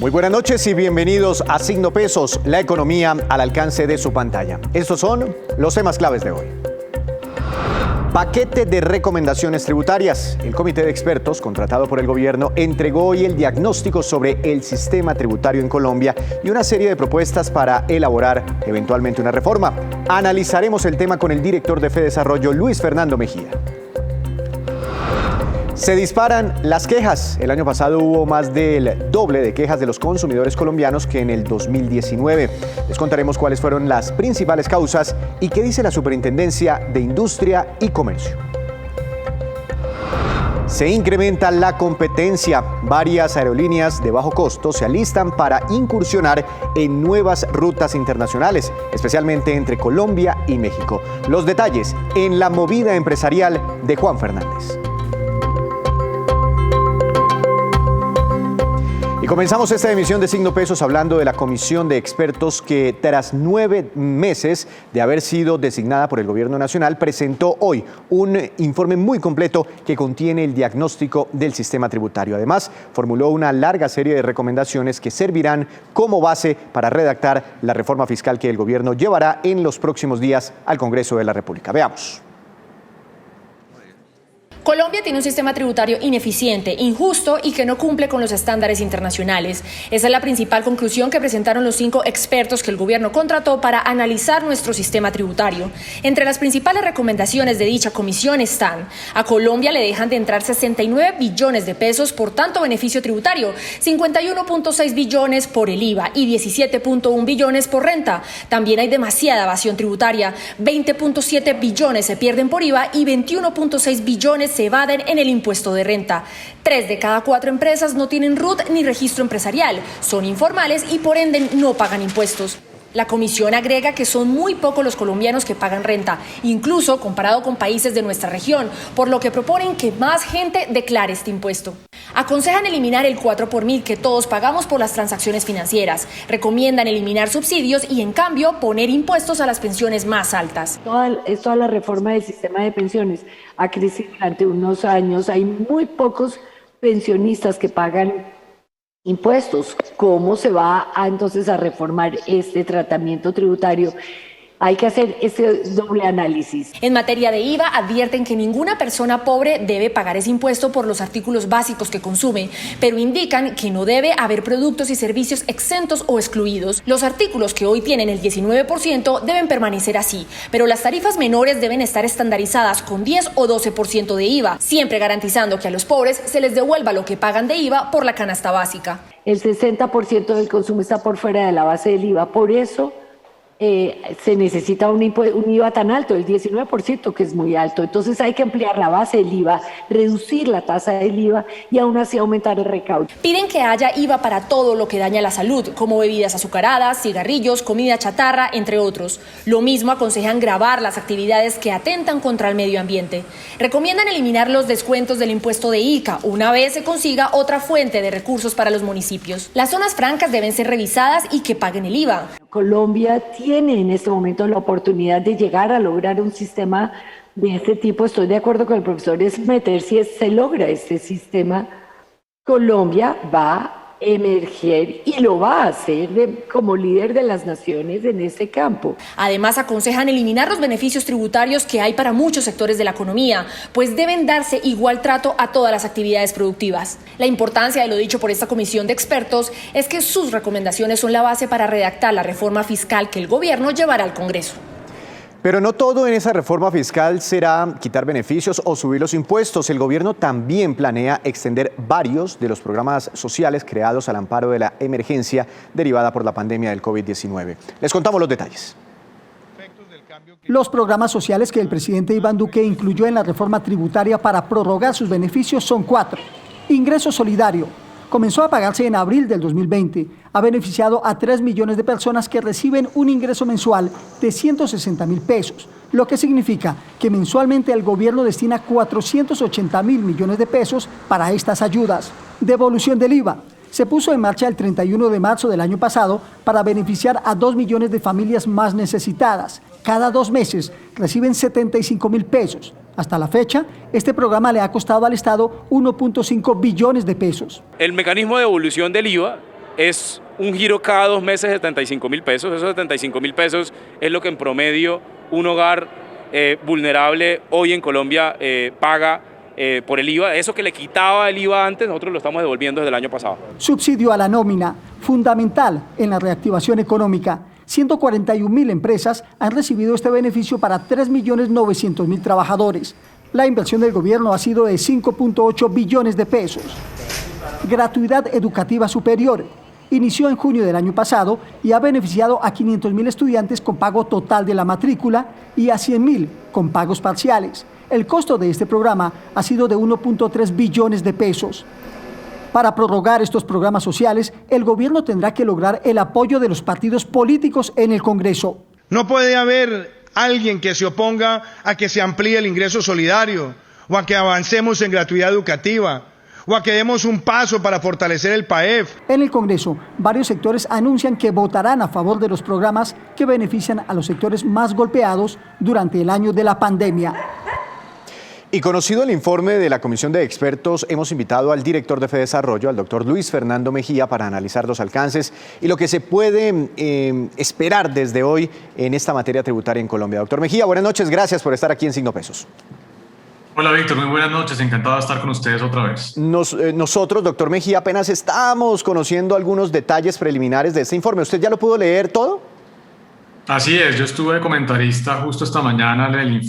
Muy buenas noches y bienvenidos a Signo Pesos, la economía al alcance de su pantalla. Estos son los temas claves de hoy. Paquete de recomendaciones tributarias. El comité de expertos contratado por el gobierno entregó hoy el diagnóstico sobre el sistema tributario en Colombia y una serie de propuestas para elaborar eventualmente una reforma. Analizaremos el tema con el director de FEDesarrollo, Luis Fernando Mejía. Se disparan las quejas. El año pasado hubo más del doble de quejas de los consumidores colombianos que en el 2019. Les contaremos cuáles fueron las principales causas y qué dice la Superintendencia de Industria y Comercio. Se incrementa la competencia. Varias aerolíneas de bajo costo se alistan para incursionar en nuevas rutas internacionales, especialmente entre Colombia y México. Los detalles en la movida empresarial de Juan Fernández. Y comenzamos esta emisión de Signo Pesos hablando de la comisión de expertos que, tras 9 meses de haber sido designada por el Gobierno Nacional, presentó hoy un informe muy completo que contiene el diagnóstico del sistema tributario. Además, formuló una larga serie de recomendaciones que servirán como base para redactar la reforma fiscal que el Gobierno llevará en los próximos días al Congreso de la República. Veamos. Colombia tiene un sistema tributario ineficiente, injusto y que no cumple con los estándares internacionales. Esa es la principal conclusión que presentaron los 5 expertos que el gobierno contrató para analizar nuestro sistema tributario. Entre las principales recomendaciones de dicha comisión están: a Colombia le dejan de entrar 69 billones de pesos por tanto beneficio tributario, 51.6 billones por el IVA y 17.1 billones por renta. También hay demasiada evasión tributaria, 20.7 billones se pierden por IVA y 21.6 billones se evaden en el impuesto de renta. 3 de cada 4 empresas no tienen RUT ni registro empresarial, son informales y por ende no pagan impuestos. La comisión agrega que son muy pocos los colombianos que pagan renta, incluso comparado con países de nuestra región, por lo que proponen que más gente declare este impuesto. Aconsejan eliminar el 4 por mil que todos pagamos por las transacciones financieras. Recomiendan eliminar subsidios y, en cambio, poner impuestos a las pensiones más altas. Toda la reforma del sistema de pensiones ha crecido durante unos años. Hay muy pocos pensionistas que pagan impuestos. ¿Cómo se va entonces a reformar este tratamiento tributario? Hay que hacer ese doble análisis. En materia de IVA, advierten que ninguna persona pobre debe pagar ese impuesto por los artículos básicos que consume, pero indican que no debe haber productos y servicios exentos o excluidos. Los artículos que hoy tienen el 19% deben permanecer así, pero las tarifas menores deben estar estandarizadas con 10 o 12% de IVA, siempre garantizando que a los pobres se les devuelva lo que pagan de IVA por la canasta básica. El 60% del consumo está por fuera de la base del IVA, por eso se necesita un IVA tan alto, el 19%, que es muy alto. Entonces hay que ampliar la base del IVA, reducir la tasa del IVA y aún así aumentar el recaudo. Piden que haya IVA para todo lo que daña la salud, como bebidas azucaradas, cigarrillos, comida chatarra, entre otros. Lo mismo aconsejan gravar las actividades que atentan contra el medio ambiente. Recomiendan eliminar los descuentos del impuesto de ICA una vez se consiga otra fuente de recursos para los municipios. Las zonas francas deben ser revisadas y que paguen el IVA. Colombia tiene en este momento la oportunidad de llegar a lograr un sistema de este tipo. Estoy de acuerdo con el profesor Smetter, si se logra este sistema, Colombia va a emerger y lo va a hacer como líder de las naciones en este campo. Además, aconsejan eliminar los beneficios tributarios que hay para muchos sectores de la economía, pues deben darse igual trato a todas las actividades productivas. La importancia de lo dicho por esta comisión de expertos es que sus recomendaciones son la base para redactar la reforma fiscal que el gobierno llevará al Congreso. Pero no todo en esa reforma fiscal será quitar beneficios o subir los impuestos. El gobierno también planea extender varios de los programas sociales creados al amparo de la emergencia derivada por la pandemia del COVID-19. Les contamos los detalles. Los programas sociales que el presidente Iván Duque incluyó en la reforma tributaria para prorrogar sus beneficios son 4. Ingreso solidario. Comenzó a pagarse en abril del 2020. Ha beneficiado a 3 millones de personas que reciben un ingreso mensual de 160.000 pesos, lo que significa que mensualmente el gobierno destina 480.000 millones de pesos para estas ayudas. Devolución del IVA. Se puso en marcha el 31 de marzo del año pasado para beneficiar a 2 millones de familias más necesitadas. Cada 2 meses reciben 75.000 pesos. Hasta la fecha, este programa le ha costado al Estado 1.5 billones de pesos. El mecanismo de devolución del IVA es un giro cada 2 meses de 75.000 pesos. Esos 75.000 pesos es lo que en promedio un hogar vulnerable hoy en Colombia paga por el IVA. Eso que le quitaba el IVA antes, nosotros lo estamos devolviendo desde el año pasado. Subsidio a la nómina, fundamental en la reactivación económica. 141.000 empresas han recibido este beneficio para 3.900.000 trabajadores. La inversión del gobierno ha sido de 5.8 billones de pesos. Gratuidad educativa superior. Inició en junio del año pasado y ha beneficiado a 500.000 estudiantes con pago total de la matrícula y a 100.000 con pagos parciales. El costo de este programa ha sido de 1.3 billones de pesos. Para prorrogar estos programas sociales, el gobierno tendrá que lograr el apoyo de los partidos políticos en el Congreso. No puede haber alguien que se oponga a que se amplíe el ingreso solidario, o a que avancemos en gratuidad educativa, o a que demos un paso para fortalecer el PAEF. En el Congreso, varios sectores anuncian que votarán a favor de los programas que benefician a los sectores más golpeados durante el año de la pandemia. Y conocido el informe de la Comisión de Expertos, hemos invitado al director de FEDesarrollo, al doctor Luis Fernando Mejía, para analizar los alcances y lo que se puede esperar desde hoy en esta materia tributaria en Colombia. Doctor Mejía, buenas noches, gracias por estar aquí en Signo Pesos. Hola Víctor, muy buenas noches, encantado de estar con ustedes otra vez. Nosotros, doctor Mejía, apenas estamos conociendo algunos detalles preliminares de este informe. ¿Usted ya lo pudo leer todo? Así es, yo estuve de comentarista justo esta mañana en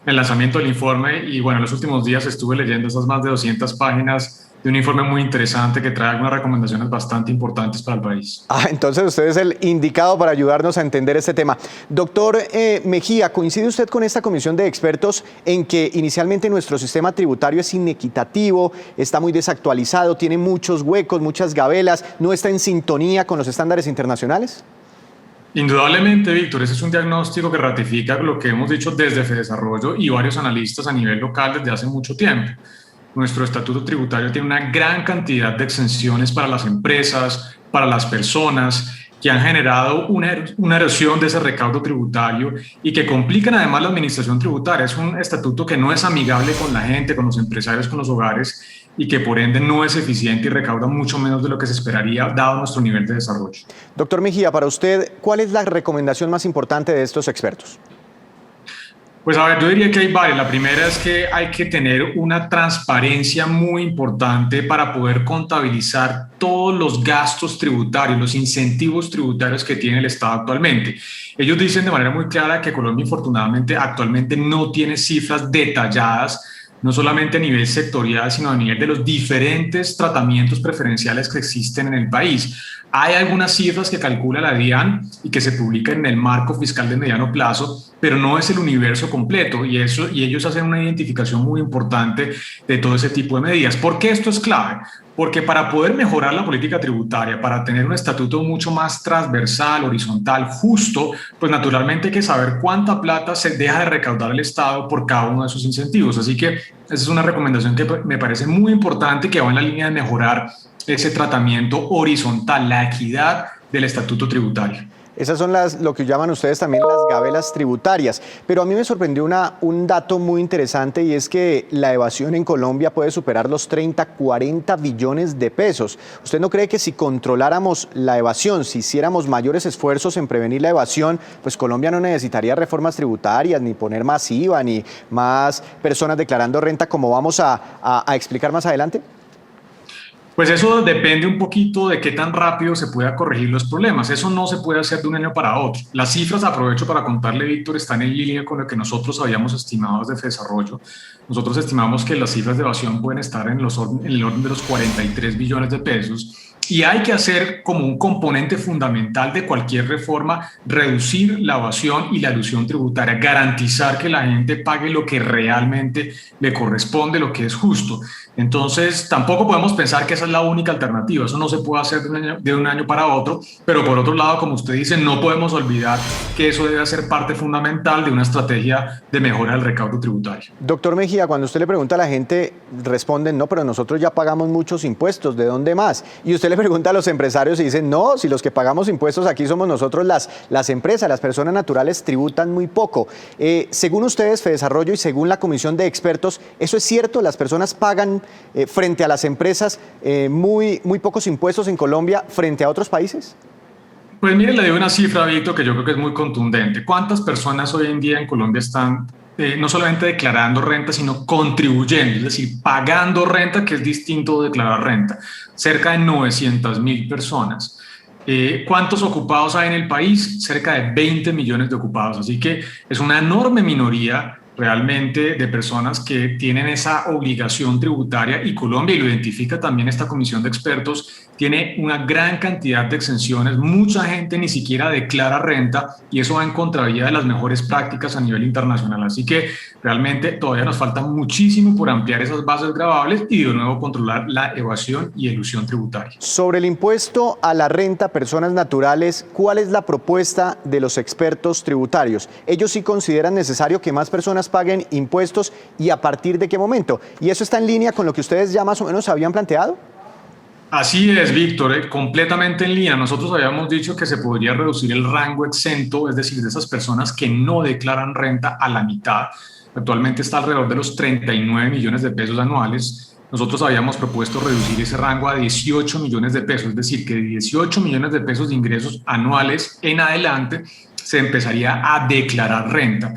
el lanzamiento del informe y bueno, en los últimos días estuve leyendo esas más de 200 páginas de un informe muy interesante que trae algunas recomendaciones bastante importantes para el país. Entonces usted es el indicado para ayudarnos a entender este tema. Doctor Mejía, ¿coincide usted con esta comisión de expertos en que inicialmente nuestro sistema tributario es inequitativo, está muy desactualizado, tiene muchos huecos, muchas gabelas, no está en sintonía con los estándares internacionales? Indudablemente, Víctor, ese es un diagnóstico que ratifica lo que hemos dicho desde FEDesarrollo y varios analistas a nivel local desde hace mucho tiempo. Nuestro estatuto tributario tiene una gran cantidad de exenciones para las empresas, para las personas, que han generado una erosión de ese recaudo tributario y que complican además la administración tributaria. Es un estatuto que no es amigable con la gente, con los empresarios, con los hogares y que por ende no es eficiente y recauda mucho menos de lo que se esperaría dado nuestro nivel de desarrollo. Doctor Mejía, para usted, ¿cuál es la recomendación más importante de estos expertos? Pues a ver, yo diría que hay varias. La primera es que hay que tener una transparencia muy importante para poder contabilizar todos los gastos tributarios, los incentivos tributarios que tiene el Estado actualmente. Ellos dicen de manera muy clara que Colombia infortunadamente actualmente no tiene cifras detalladas, no solamente a nivel sectorial, sino a nivel de los diferentes tratamientos preferenciales que existen en el país. Hay algunas cifras que calcula la DIAN y que se publican en el marco fiscal de mediano plazo, pero no es el universo completo y ellos hacen una identificación muy importante de todo ese tipo de medidas. ¿Por qué esto es clave? Porque para poder mejorar la política tributaria, para tener un estatuto mucho más transversal, horizontal, justo, pues naturalmente hay que saber cuánta plata se deja de recaudar el Estado por cada uno de esos incentivos. Así que esa es una recomendación que me parece muy importante, que va en la línea de mejorar ese tratamiento horizontal, la equidad del estatuto tributario. Esas son lo que llaman ustedes también las gabelas tributarias. Pero a mí me sorprendió un dato muy interesante y es que la evasión en Colombia puede superar los 40 billones de pesos. ¿Usted no cree que si controláramos la evasión, si hiciéramos mayores esfuerzos en prevenir la evasión, pues Colombia no necesitaría reformas tributarias, ni poner más IVA, ni más personas declarando renta, como vamos a explicar más adelante? Pues eso depende un poquito de qué tan rápido se pueda corregir los problemas. Eso no se puede hacer de un año para otro. Las cifras, aprovecho para contarle, Víctor, están en línea con lo que nosotros habíamos estimado desde FEDesarrollo. Nosotros estimamos que las cifras de evasión pueden estar en el orden de los 43 billones de pesos. Y hay que hacer como un componente fundamental de cualquier reforma, reducir la evasión y la elusión tributaria, garantizar que la gente pague lo que realmente le corresponde, lo que es justo. Entonces, tampoco podemos pensar que esa es la única alternativa. Eso no se puede hacer de un año para otro, pero por otro lado, como usted dice, no podemos olvidar que eso debe ser parte fundamental de una estrategia de mejora del recaudo tributario. Doctor Mejía, cuando usted le pregunta a la gente, responden, no, pero nosotros ya pagamos muchos impuestos, ¿de dónde más? Y usted le pregunta a los empresarios y dicen, no, si los que pagamos impuestos aquí somos nosotros, las empresas, las personas naturales tributan muy poco. Según ustedes, FEDesarrollo, y según la comisión de expertos, ¿eso es cierto? ¿Las personas pagan frente a las empresas, muy pocos impuestos en Colombia frente a otros países? Pues mire, le doy una cifra, Víctor, que yo creo que es muy contundente. ¿Cuántas personas hoy en día en Colombia están no solamente declarando renta, sino contribuyendo, es decir, pagando renta, que es distinto de declarar renta? Cerca de 900.000 personas. ¿Cuántos ocupados hay en el país? Cerca de 20 millones de ocupados. Así que es una enorme minoría realmente de personas que tienen esa obligación tributaria, y Colombia, y lo identifica también esta comisión de expertos, tiene una gran cantidad de exenciones. Mucha gente ni siquiera declara renta y eso va en contravía de las mejores prácticas a nivel internacional. Así que realmente todavía nos falta muchísimo por ampliar esas bases gravables y de nuevo controlar la evasión y elusión tributaria. Sobre el impuesto a la renta a personas naturales, ¿cuál es la propuesta de los expertos tributarios? Ellos sí consideran necesario que más personas paguen impuestos, ¿y a partir de qué momento? ¿Y eso está en línea con lo que ustedes ya más o menos habían planteado? Así es, Víctor, completamente en línea. Nosotros habíamos dicho que se podría reducir el rango exento, es decir, de esas personas que no declaran renta, a la mitad. Actualmente está alrededor de los 39 millones de pesos anuales. Nosotros habíamos propuesto reducir ese rango a 18 millones de pesos, es decir, que de 18 millones de pesos de ingresos anuales en adelante se empezaría a declarar renta.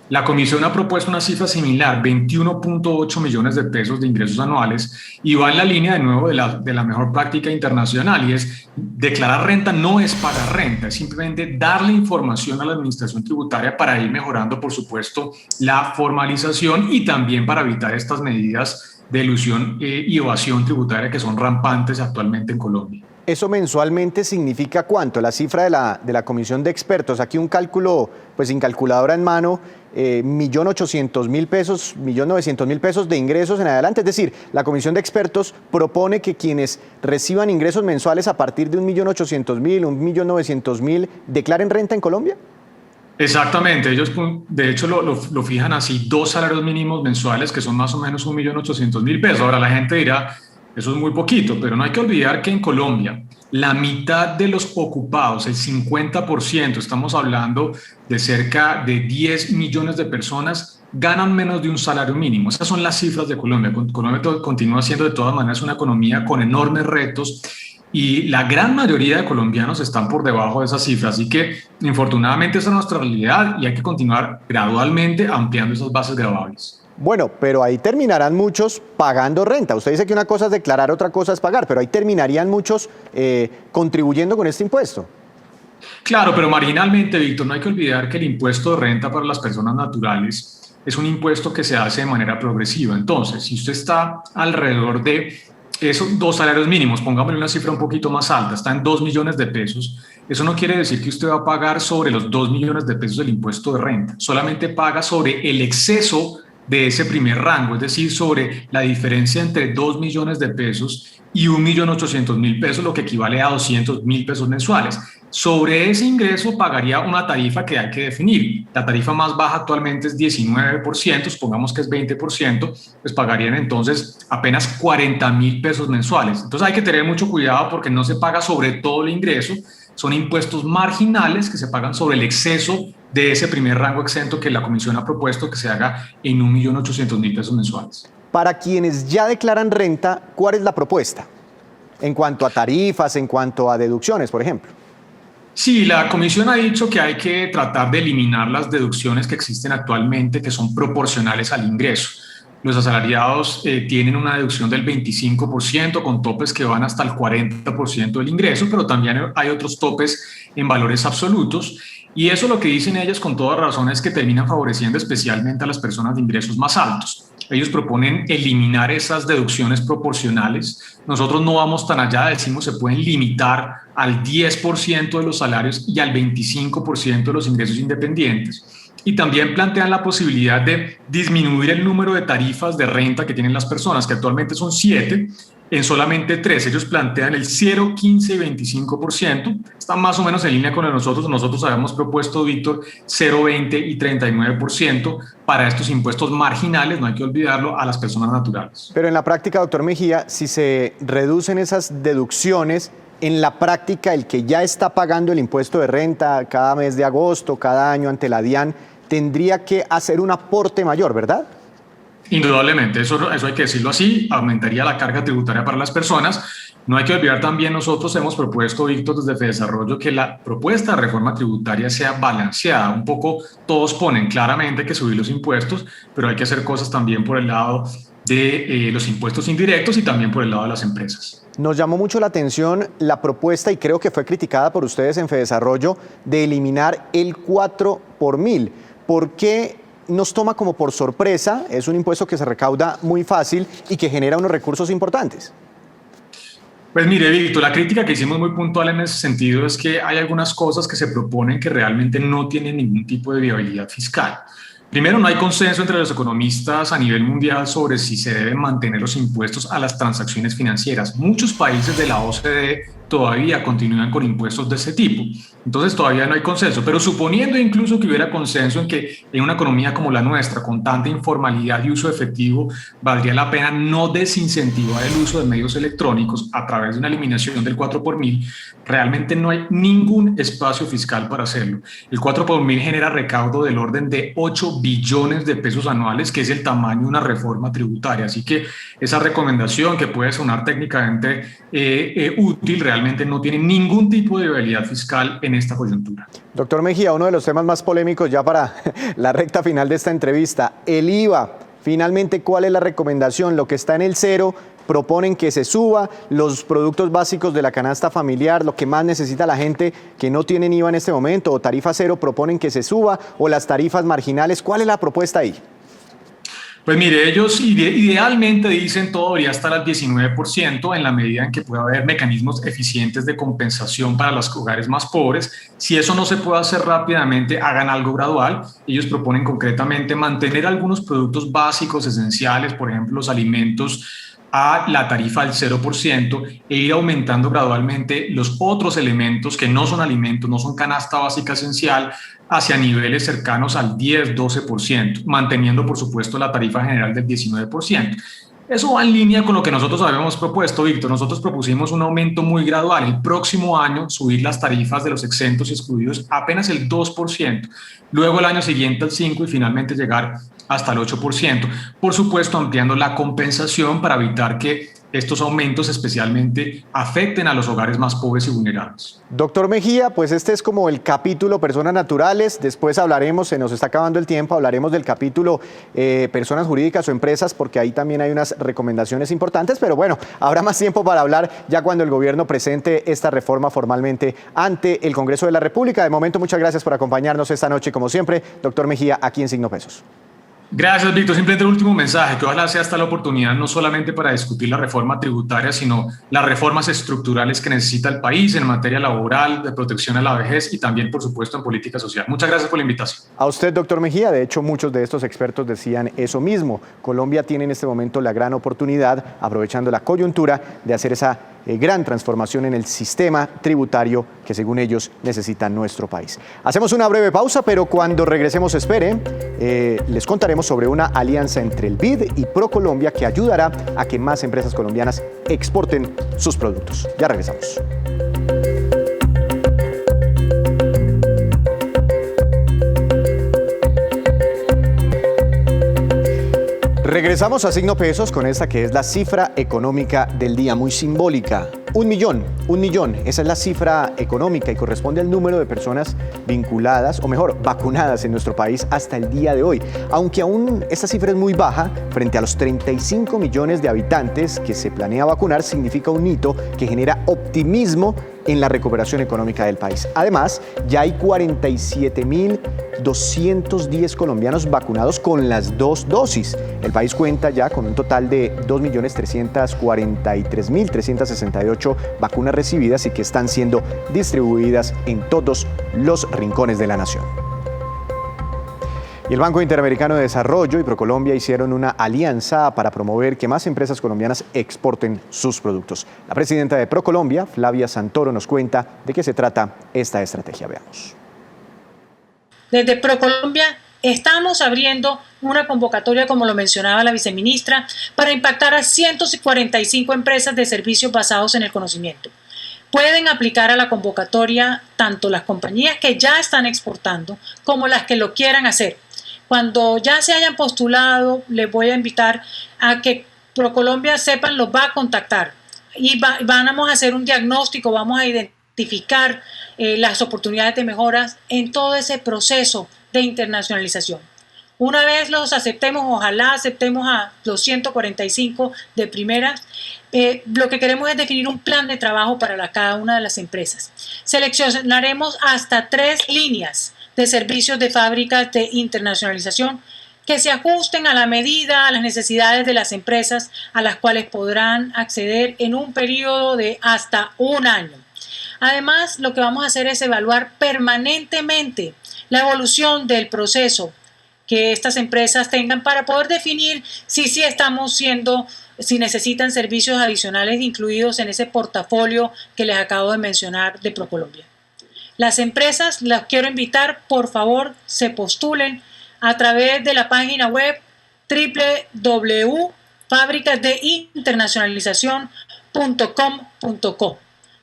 La comisión ha propuesto una cifra similar, 21.8 millones de pesos de ingresos anuales, y va en la línea de nuevo de la mejor práctica internacional, y es declarar renta no es pagar renta, es simplemente darle información a la administración tributaria para ir mejorando, por supuesto, la formalización y también para evitar estas medidas de elusión y evasión tributaria que son rampantes actualmente en Colombia. ¿Eso mensualmente significa cuánto? La cifra de la comisión de expertos, aquí un cálculo, pues sin calculadora en mano, 1.800.000 pesos, 1.900.000 pesos de ingresos en adelante. Es decir, la comisión de expertos propone que quienes reciban ingresos mensuales a partir de 1.800.000, 1.900.000, declaren renta en Colombia. Exactamente, ellos de hecho lo fijan así, 2 salarios mínimos mensuales que son más o menos 1.800.000 pesos. Ahora la gente dirá, eso es muy poquito, pero no hay que olvidar que en Colombia la mitad de los ocupados, el 50%, estamos hablando de cerca de 10 millones de personas, ganan menos de un salario mínimo. Esas son las cifras de Colombia. Colombia continúa siendo de todas maneras una economía con enormes retos y la gran mayoría de colombianos están por debajo de esas cifras. Así que, infortunadamente, esa es nuestra realidad y hay que continuar gradualmente ampliando esas bases gravables. Bueno, pero ahí terminarán muchos pagando renta. Usted dice que una cosa es declarar, otra cosa es pagar, pero ahí terminarían muchos contribuyendo con este impuesto. Claro, pero marginalmente, Víctor, no hay que olvidar que el impuesto de renta para las personas naturales es un impuesto que se hace de manera progresiva. Entonces, si usted está alrededor de esos 2 salarios mínimos, pongámosle una cifra un poquito más alta, está en 2 millones de pesos, eso no quiere decir que usted va a pagar sobre los 2 millones de pesos del impuesto de renta, solamente paga sobre el exceso de ese primer rango, es decir, sobre la diferencia entre 2 millones de pesos y 1.800.000 pesos, lo que equivale a 200.000 pesos mensuales. Sobre ese ingreso pagaría una tarifa que hay que definir. La tarifa más baja actualmente es 19%, supongamos que es 20%, pues pagarían entonces apenas 40.000 pesos mensuales. Entonces hay que tener mucho cuidado porque no se paga sobre todo el ingreso, son impuestos marginales que se pagan sobre el exceso de ese primer rango exento que la comisión ha propuesto que se haga en 1.800.000 pesos mensuales. Para quienes ya declaran renta, ¿cuál es la propuesta? En cuanto a tarifas, en cuanto a deducciones, por ejemplo. Sí, la comisión ha dicho que hay que tratar de eliminar las deducciones que existen actualmente, que son proporcionales al ingreso. Los asalariados tienen una deducción del 25% con topes que van hasta el 40% del ingreso, pero también hay otros topes en valores absolutos. Y eso lo que dicen ellas con toda razón es que terminan favoreciendo especialmente a las personas de ingresos más altos. Ellos proponen eliminar esas deducciones proporcionales. Nosotros no vamos tan allá, decimos se pueden limitar al 10% de los salarios y al 25% de los ingresos independientes. Y también plantean la posibilidad de disminuir el número de tarifas de renta que tienen las personas, que actualmente son 7, en solamente 3. Ellos plantean el 0, 15 y 25%. Están más o menos en línea con nosotros. Nosotros habíamos propuesto, Víctor, 0, 20 y 39% para estos impuestos marginales, no hay que olvidarlo, a las personas naturales. Pero en la práctica, doctor Mejía, si se reducen esas deducciones, en la práctica el que ya está pagando el impuesto de renta cada mes de agosto, cada año ante la DIAN, tendría que hacer un aporte mayor, ¿verdad? Indudablemente, eso hay que decirlo así, aumentaría la carga tributaria para las personas. No hay que olvidar también, nosotros hemos propuesto, Víctor, desde FEDESarrollo, que la propuesta de reforma tributaria sea balanceada. Un poco todos ponen claramente que subir los impuestos, pero hay que hacer cosas también por el lado de los impuestos indirectos y también por el lado de las empresas. Nos llamó mucho la atención la propuesta, y creo que fue criticada por ustedes en FEDESarrollo, de eliminar el 4 por 1000. ¿Por qué nos toma como por sorpresa? Es un impuesto que se recauda muy fácil y que genera unos recursos importantes. Pues mire, Víctor, la crítica que hicimos muy puntual en ese sentido es que hay algunas cosas que se proponen que realmente no tienen ningún tipo de viabilidad fiscal. Primero, no hay consenso entre los economistas a nivel mundial sobre si se deben mantener los impuestos a las transacciones financieras. Muchos países de la OCDE todavía continúan con impuestos de ese tipo. Entonces todavía no hay consenso, pero suponiendo incluso que hubiera consenso en que en una economía como la nuestra, con tanta informalidad y uso efectivo, valdría la pena no desincentivar el uso de medios electrónicos a través de una eliminación del 4 por 1000, realmente no hay ningún espacio fiscal para hacerlo. El 4 por 1000 genera recaudo del orden de 8 billones de pesos anuales, que es el tamaño de una reforma tributaria. Así que esa recomendación, que puede sonar técnicamente útil, realmente no tiene ningún tipo de viabilidad fiscal en esta coyuntura. Doctor Mejía, uno de los temas más polémicos ya para la recta final de esta entrevista, el IVA. Finalmente, ¿cuál es la recomendación? Lo que está en el 0, proponen que se suba, los productos básicos de la canasta familiar, lo que más necesita la gente que no tienen IVA en este momento, o tarifa 0, proponen que se suba, o las tarifas marginales. ¿Cuál es la propuesta ahí? Pues mire, ellos idealmente dicen todo debería estar al 19% en la medida en que pueda haber mecanismos eficientes de compensación para los hogares más pobres. Si eso no se puede hacer rápidamente, hagan algo gradual. Ellos proponen concretamente mantener algunos productos básicos esenciales, por ejemplo, los alimentos, a la tarifa del 0% e ir aumentando gradualmente los otros elementos que no son alimentos, no son canasta básica esencial, hacia niveles cercanos al 10-12%, manteniendo por supuesto la tarifa general del 19%. Eso va en línea con lo que nosotros habíamos propuesto, Víctor. Nosotros propusimos un aumento muy gradual. El próximo año subir las tarifas de los exentos y excluidos apenas el 2%, luego el año siguiente al 5% y finalmente llegar hasta el 8%. Por supuesto, ampliando la compensación para evitar que estos aumentos especialmente afecten a los hogares más pobres y vulnerables. Doctor Mejía, pues este es como el capítulo personas naturales. Después hablaremos, se nos está acabando el tiempo, hablaremos del capítulo personas jurídicas o empresas, porque ahí también hay unas recomendaciones importantes, pero bueno, habrá más tiempo para hablar ya cuando el gobierno presente esta reforma formalmente ante el Congreso de la República. De momento, muchas gracias por acompañarnos esta noche, como siempre, doctor Mejía, aquí en Signo Pesos. Gracias, Víctor. Simplemente el último mensaje, que ojalá sea esta la oportunidad no solamente para discutir la reforma tributaria, sino las reformas estructurales que necesita el país en materia laboral, de protección a la vejez y también, por supuesto, en política social. Muchas gracias por la invitación. A usted, doctor Mejía. De hecho, muchos de estos expertos decían eso mismo. Colombia tiene en este momento la gran oportunidad, aprovechando la coyuntura, de hacer esa gran transformación en el sistema tributario que, según ellos, necesita nuestro país. Hacemos una breve pausa, pero cuando regresemos, esperen, les contaremos sobre una alianza entre el BID y ProColombia que ayudará a que más empresas colombianas exporten sus productos. Ya regresamos. Regresamos a Signo Pesos con esta que es la cifra económica del día, muy simbólica. 1 millón, esa es la cifra económica y corresponde al número de personas vinculadas, o mejor, vacunadas en nuestro país hasta el día de hoy. Aunque aún esta cifra es muy baja, frente a los 35 millones de habitantes que se planea vacunar, significa un hito que genera optimismo en la recuperación económica del país. Además, ya hay 47.210 colombianos vacunados con las 2 dosis. El país cuenta ya con un total de 2.343.368 vacunas recibidas y que están siendo distribuidas en todos los rincones de la nación. Y el Banco Interamericano de Desarrollo y ProColombia hicieron una alianza para promover que más empresas colombianas exporten sus productos. La presidenta de ProColombia, Flavia Santoro, nos cuenta de qué se trata esta estrategia. Veamos. Desde ProColombia estamos abriendo una convocatoria, como lo mencionaba la viceministra, para impactar a 145 empresas de servicios basados en el conocimiento. Pueden aplicar a la convocatoria tanto las compañías que ya están exportando como las que lo quieran hacer. Cuando ya se hayan postulado, les voy a invitar a que ProColombia sepan, los va a contactar y vamos a hacer un diagnóstico, vamos a identificar las oportunidades de mejoras en todo ese proceso de internacionalización. Una vez los aceptemos, ojalá aceptemos a los 145 de primera, lo que queremos es definir un plan de trabajo para cada una de las empresas. Seleccionaremos hasta 3 líneas de servicios de fábricas de internacionalización que se ajusten a la medida, a las necesidades de las empresas a las cuales podrán acceder en un periodo de hasta 1 año. Además, lo que vamos a hacer es evaluar permanentemente la evolución del proceso que estas empresas tengan para poder definir si necesitan servicios adicionales incluidos en ese portafolio que les acabo de mencionar de ProColombia. Las empresas, las quiero invitar, por favor, se postulen a través de la página web www.fabricasdeinternacionalizacion.com.co.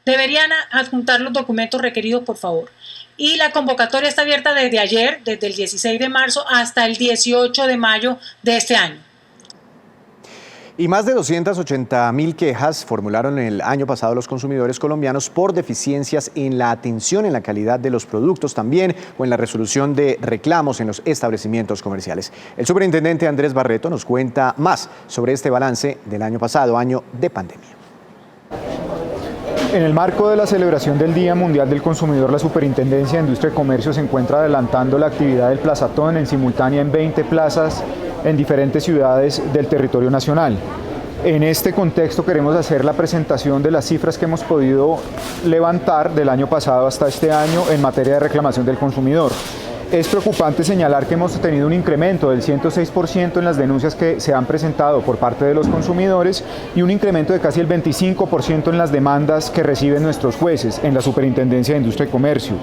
Deberían adjuntar los documentos requeridos, por favor. Y la convocatoria está abierta desde ayer, desde el 16 de marzo hasta el 18 de mayo de este año. Y más de 280.000 quejas formularon el año pasado los consumidores colombianos por deficiencias en la atención en la calidad de los productos también o en la resolución de reclamos en los establecimientos comerciales. El superintendente Andrés Barreto nos cuenta más sobre este balance del año pasado, año de pandemia. En el marco de la celebración del Día Mundial del Consumidor, la Superintendencia de Industria y Comercio se encuentra adelantando la actividad del Plazatón en simultánea en 20 plazas en diferentes ciudades del territorio nacional. En este contexto queremos hacer la presentación de las cifras que hemos podido levantar del año pasado hasta este año en materia de reclamación del consumidor. Es preocupante señalar que hemos tenido un incremento del 106% en las denuncias que se han presentado por parte de los consumidores y un incremento de casi el 25% en las demandas que reciben nuestros jueces en la Superintendencia de Industria y Comercio.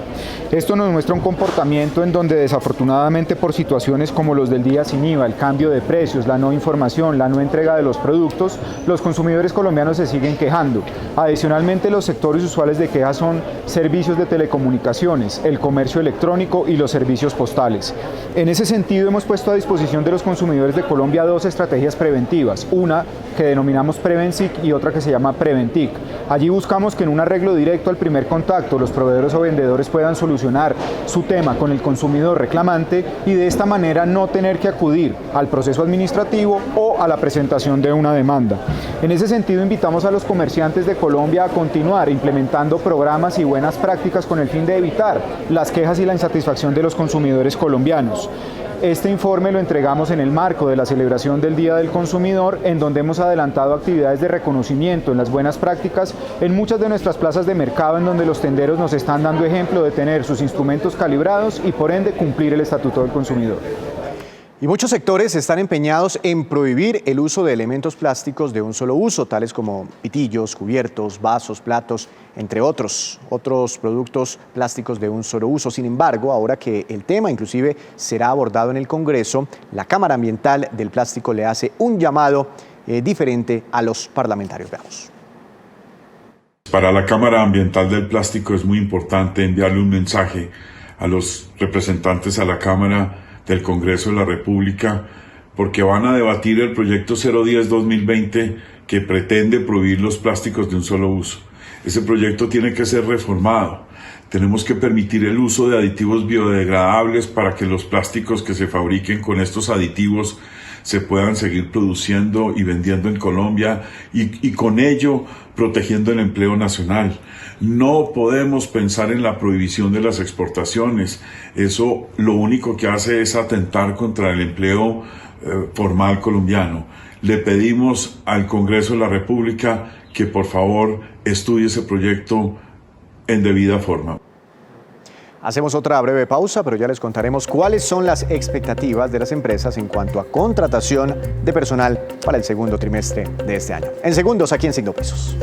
Esto nos muestra un comportamiento en donde desafortunadamente por situaciones como los del día sin IVA, el cambio de precios, la no información, la no entrega de los productos, los consumidores colombianos se siguen quejando. Adicionalmente, los sectores usuales de quejas son servicios de telecomunicaciones, el comercio electrónico y los servicios postales. En ese sentido, hemos puesto a disposición de los consumidores de Colombia 2 estrategias preventivas, una que denominamos Prevensic y otra que se llama Preventic. Allí buscamos que en un arreglo directo al primer contacto los proveedores o vendedores puedan solucionar su tema con el consumidor reclamante y de esta manera no tener que acudir al proceso administrativo o a la presentación de una demanda. En ese sentido, invitamos a los comerciantes de Colombia a continuar implementando programas y buenas prácticas con el fin de evitar las quejas y la insatisfacción de los consumidores colombianos. Este informe lo entregamos en el marco de la celebración del Día del Consumidor, en donde hemos adelantado actividades de reconocimiento en las buenas prácticas en muchas de nuestras plazas de mercado, en donde los tenderos nos están dando ejemplo de tener sus instrumentos calibrados y por ende cumplir el Estatuto del Consumidor. Y muchos sectores están empeñados en prohibir el uso de elementos plásticos de un solo uso, tales como pitillos, cubiertos, vasos, platos, entre otros productos plásticos de un solo uso. Sin embargo, ahora que el tema inclusive será abordado en el Congreso, la Cámara Ambiental del Plástico le hace un llamado diferente a los parlamentarios. Veamos. Para la Cámara Ambiental del Plástico es muy importante enviarle un mensaje a los representantes a la Cámara del Congreso de la República, porque van a debatir el proyecto 010-2020 que pretende prohibir los plásticos de un solo uso. Ese proyecto tiene que ser reformado. Tenemos que permitir el uso de aditivos biodegradables para que los plásticos que se fabriquen con estos aditivos se puedan seguir produciendo y vendiendo en Colombia y con ello protegiendo el empleo nacional. No podemos pensar en la prohibición de las exportaciones. Eso lo único que hace es atentar contra el empleo formal colombiano. Le pedimos al Congreso de la República que por favor estudie ese proyecto en debida forma. Hacemos otra breve pausa, pero ya les contaremos cuáles son las expectativas de las empresas en cuanto a contratación de personal para el segundo trimestre de este año. En segundos, aquí en Signo Pesos.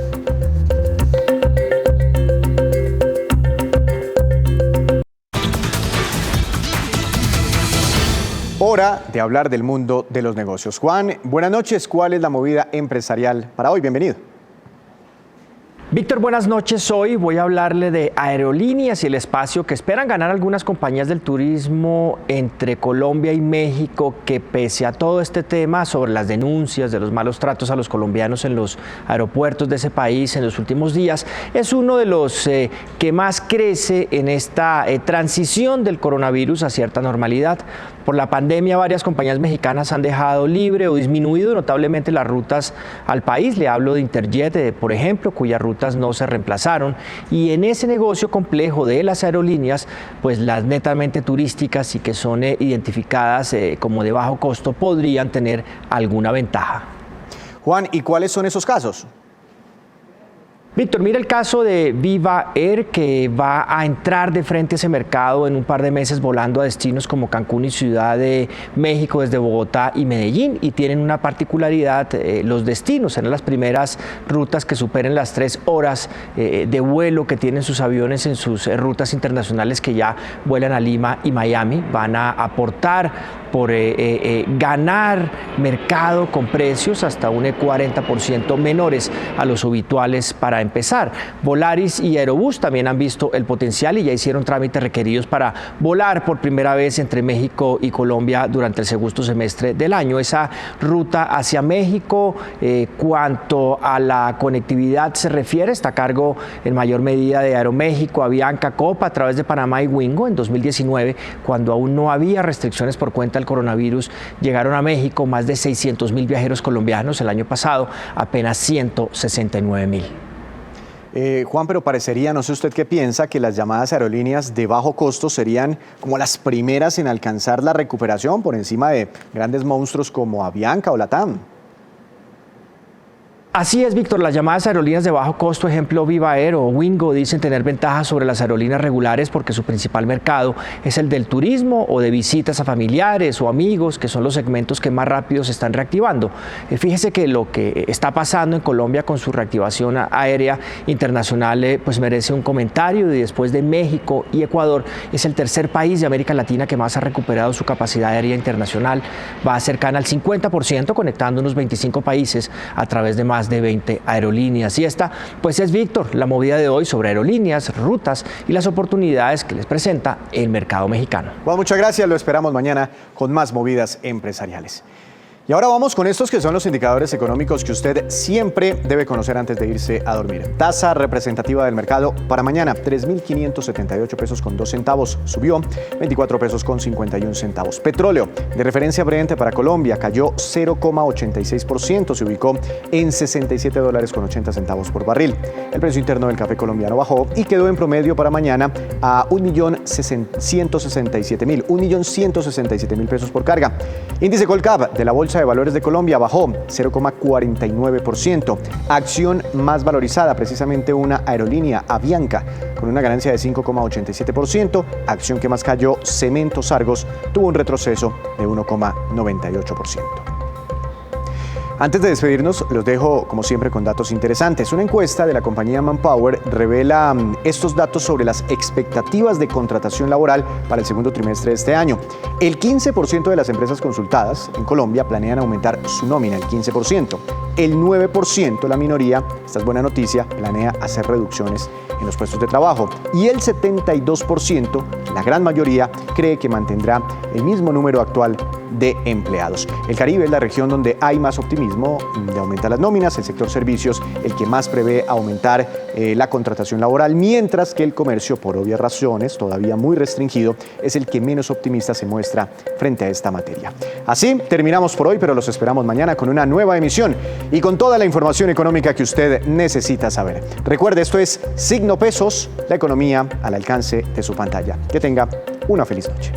Hora de hablar del mundo de los negocios. Juan, buenas noches. ¿Cuál es la movida empresarial para hoy? Bienvenido. Víctor, buenas noches. Hoy voy a hablarle de aerolíneas y el espacio que esperan ganar algunas compañías del turismo entre Colombia y México, que pese a todo este tema sobre las denuncias de los malos tratos a los colombianos en los aeropuertos de ese país en los últimos días, es uno de los que más crece en esta transición del coronavirus a cierta normalidad. Por la pandemia, varias compañías mexicanas han dejado libre o disminuido notablemente las rutas al país. Le hablo de Interjet, por ejemplo, cuyas rutas no se reemplazaron. Y en ese negocio complejo de las aerolíneas, pues las netamente turísticas y que son identificadas como de bajo costo podrían tener alguna ventaja. Juan, ¿y cuáles son esos casos? Víctor, mira el caso de Viva Air, que va a entrar de frente a ese mercado en un par de meses volando a destinos como Cancún y Ciudad de México desde Bogotá y Medellín, y tienen una particularidad, los destinos, serán las primeras rutas que superen las 3 horas de vuelo que tienen sus aviones en sus rutas internacionales que ya vuelan a Lima y Miami. Van a aportar por ganar mercado con precios hasta un 40% menores a los habituales para empezar. Volaris y Aerobús también han visto el potencial y ya hicieron trámites requeridos para volar por primera vez entre México y Colombia durante el segundo semestre del año. Esa ruta hacia México, cuanto a la conectividad se refiere, está a cargo en mayor medida de Aeroméxico, Avianca, Copa, a través de Panamá y Wingo. En 2019, cuando aún no había restricciones por cuenta del coronavirus, llegaron a México más de 600,000 viajeros colombianos. El año pasado, apenas 169,000. Juan, pero parecería, no sé usted qué piensa, que las llamadas aerolíneas de bajo costo serían como las primeras en alcanzar la recuperación por encima de grandes monstruos como Avianca o LATAM. Así es, Víctor, las llamadas aerolíneas de bajo costo, ejemplo Viva Air o Wingo, dicen tener ventajas sobre las aerolíneas regulares porque su principal mercado es el del turismo o de visitas a familiares o amigos, que son los segmentos que más rápido se están reactivando. Fíjese que lo que está pasando en Colombia con su reactivación aérea internacional pues merece un comentario, y después de México y Ecuador es el tercer país de América Latina que más ha recuperado su capacidad aérea internacional. Va cercana al 50%, conectando unos 25 países a través de más de 20 aerolíneas. Y esta, pues es, Víctor, la movida de hoy sobre aerolíneas, rutas y las oportunidades que les presenta el mercado mexicano. Bueno, muchas gracias, lo esperamos mañana con más movidas empresariales. Y ahora vamos con estos que son los indicadores económicos que usted siempre debe conocer antes de irse a dormir. Tasa representativa del mercado para mañana, 3.578 pesos con 2 centavos, subió 24 pesos con 51 centavos. Petróleo de referencia Brent para Colombia cayó 0,86%, se ubicó en $67 con 80 centavos por barril. El precio interno del café colombiano bajó y quedó en promedio para mañana a 1.167.000 pesos por carga. Índice Colcap de la Bolsa de Valores de Colombia bajó 0,49%. Acción más valorizada, precisamente una aerolínea, Avianca, con una ganancia de 5,87%. Acción que más cayó, Cementos Argos, tuvo un retroceso de 1,98%. Antes de despedirnos, los dejo, como siempre, con datos interesantes. Una encuesta de la compañía Manpower revela estos datos sobre las expectativas de contratación laboral para el segundo trimestre de este año. El 15% de las empresas consultadas en Colombia planean aumentar su nómina, el 15%. El 9%, la minoría, esta es buena noticia, planea hacer reducciones en los puestos de trabajo. Y el 72%, la gran mayoría, cree que mantendrá el mismo número actual de empleados. El Caribe es la región donde hay más optimismo de aumentar las nóminas, el sector servicios el que más prevé aumentar la contratación laboral, mientras que el comercio, por obvias razones, todavía muy restringido, es el que menos optimista se muestra frente a esta materia. Así terminamos por hoy, pero los esperamos mañana con una nueva emisión y con toda la información económica que usted necesita saber. Recuerde, esto es Signo Pesos, la economía al alcance de su pantalla. Que tenga una feliz noche.